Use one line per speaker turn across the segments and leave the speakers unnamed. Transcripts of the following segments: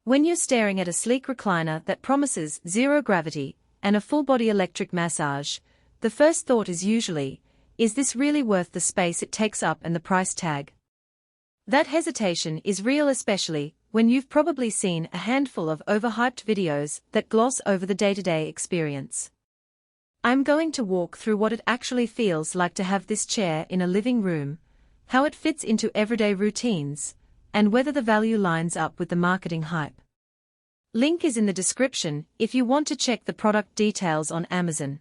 When you're staring at a sleek recliner that promises zero gravity and a full-body electric massage, the first thought is usually, is this really worth the space it takes up and the price tag? That hesitation is real, especially when you've probably seen a handful of overhyped videos that gloss over the day-to-day experience. I'm going to walk through what it actually feels like to have this chair in a living room, how it fits into everyday routines, and whether the value lines up with the marketing hype. Link is in the description if you want to check the product details on Amazon.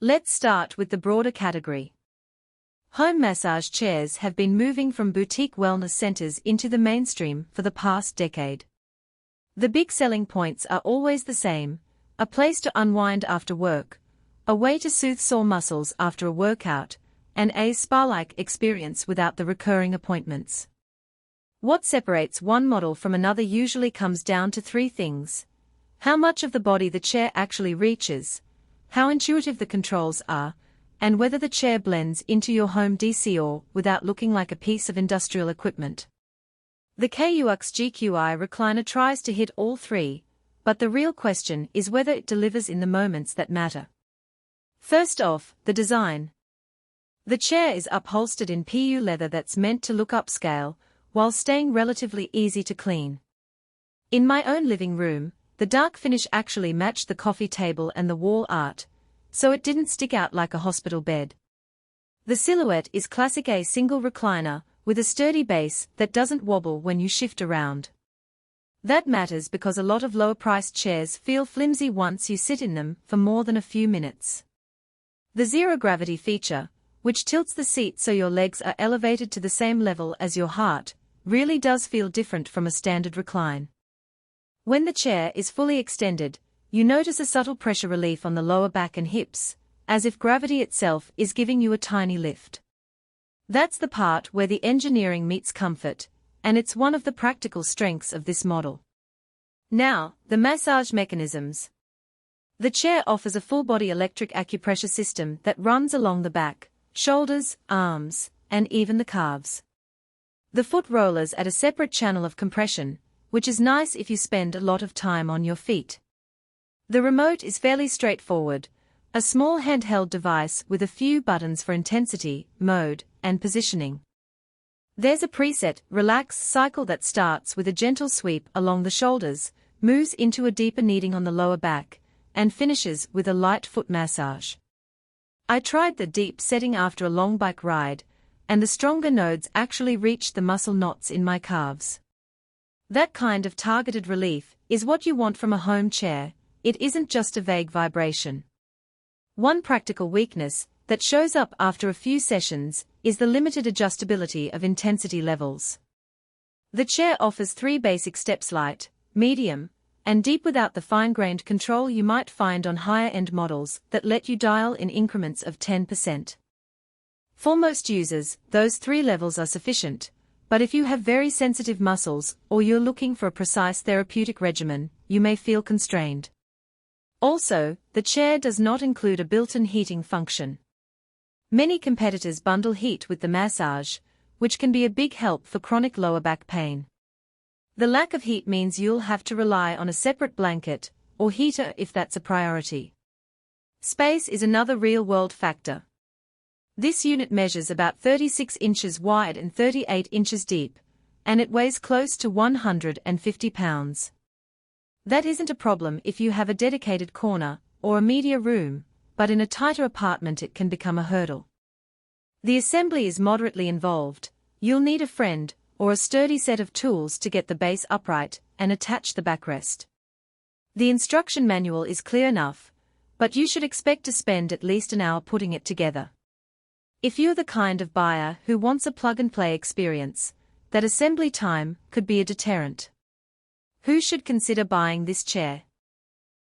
Let's start with the broader category. Home massage chairs have been moving from boutique wellness centers into the mainstream for the past decade. The big selling points are always the same: a place to unwind after work, a way to soothe sore muscles after a workout, and a spa-like experience without the recurring appointments. What separates one model from another usually comes down to three things: how much of the body the chair actually reaches, how intuitive the controls are, and whether the chair blends into your home decor without looking like a piece of industrial equipment. The KswyyuwxgqI recliner tries to hit all three, but the real question is whether it delivers in the moments that matter. First off, the design. The chair is upholstered in PU leather that's meant to look upscale, while staying relatively easy to clean. In my own living room, the dark finish actually matched the coffee table and the wall art, so it didn't stick out like a hospital bed. The silhouette is classic: a single recliner, with a sturdy base that doesn't wobble when you shift around. That matters because a lot of lower-priced chairs feel flimsy once you sit in them for more than a few minutes. The zero-gravity feature, which tilts the seat so your legs are elevated to the same level as your heart, really does feel different from a standard recline. When the chair is fully extended, you notice a subtle pressure relief on the lower back and hips, as if gravity itself is giving you a tiny lift. That's the part where the engineering meets comfort, and it's one of the practical strengths of this model. Now, the massage mechanisms. The chair offers a full-body electric acupressure system that runs along the back, shoulders, arms, and even the calves. The foot rollers add a separate channel of compression, which is nice if you spend a lot of time on your feet. The remote is fairly straightforward, a small handheld device with a few buttons for intensity, mode, and positioning. There's a preset relax cycle that starts with a gentle sweep along the shoulders, moves into a deeper kneading on the lower back, and finishes with a light foot massage. I tried the deep setting after a long bike ride, and the stronger nodes actually reached the muscle knots in my calves. That kind of targeted relief is what you want from a home chair. It isn't just a vague vibration. One practical weakness that shows up after a few sessions is the limited adjustability of intensity levels. The chair offers three basic steps: light, medium, and deep, without the fine-grained control you might find on higher-end models that let you dial in increments of 10%. For most users, those three levels are sufficient, but if you have very sensitive muscles or you're looking for a precise therapeutic regimen, you may feel constrained. Also, the chair does not include a built-in heating function. Many competitors bundle heat with the massage, which can be a big help for chronic lower back pain. The lack of heat means you'll have to rely on a separate blanket or heater if that's a priority. Space is another real-world factor. This unit measures about 36 inches wide and 38 inches deep, and it weighs close to 150 pounds. That isn't a problem if you have a dedicated corner or a media room, but in a tighter apartment it can become a hurdle. The assembly is moderately involved. You'll need a friend or a sturdy set of tools to get the base upright and attach the backrest. The instruction manual is clear enough, but you should expect to spend at least an hour putting it together. If you're the kind of buyer who wants a plug-and-play experience, that assembly time could be a deterrent. Who should consider buying this chair?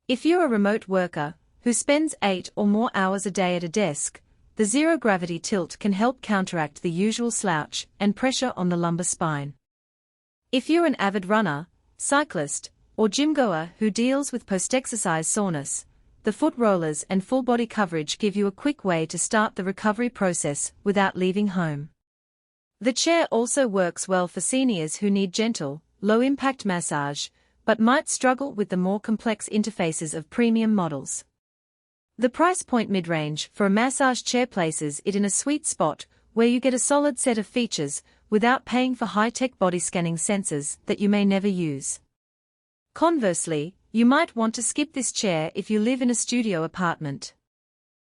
If you're a remote worker who spends 8 or more hours a day at a desk, the zero-gravity tilt can help counteract the usual slouch and pressure on the lumbar spine. If you're an avid runner, cyclist, or gym-goer who deals with post-exercise soreness, the foot rollers and full-body coverage give you a quick way to start the recovery process without leaving home. The chair also works well for seniors who need gentle, low-impact massage, but might struggle with the more complex interfaces of premium models. The price point mid-range for a massage chair places it in a sweet spot where you get a solid set of features without paying for high-tech body scanning sensors that you may never use. Conversely, you might want to skip this chair if you live in a studio apartment.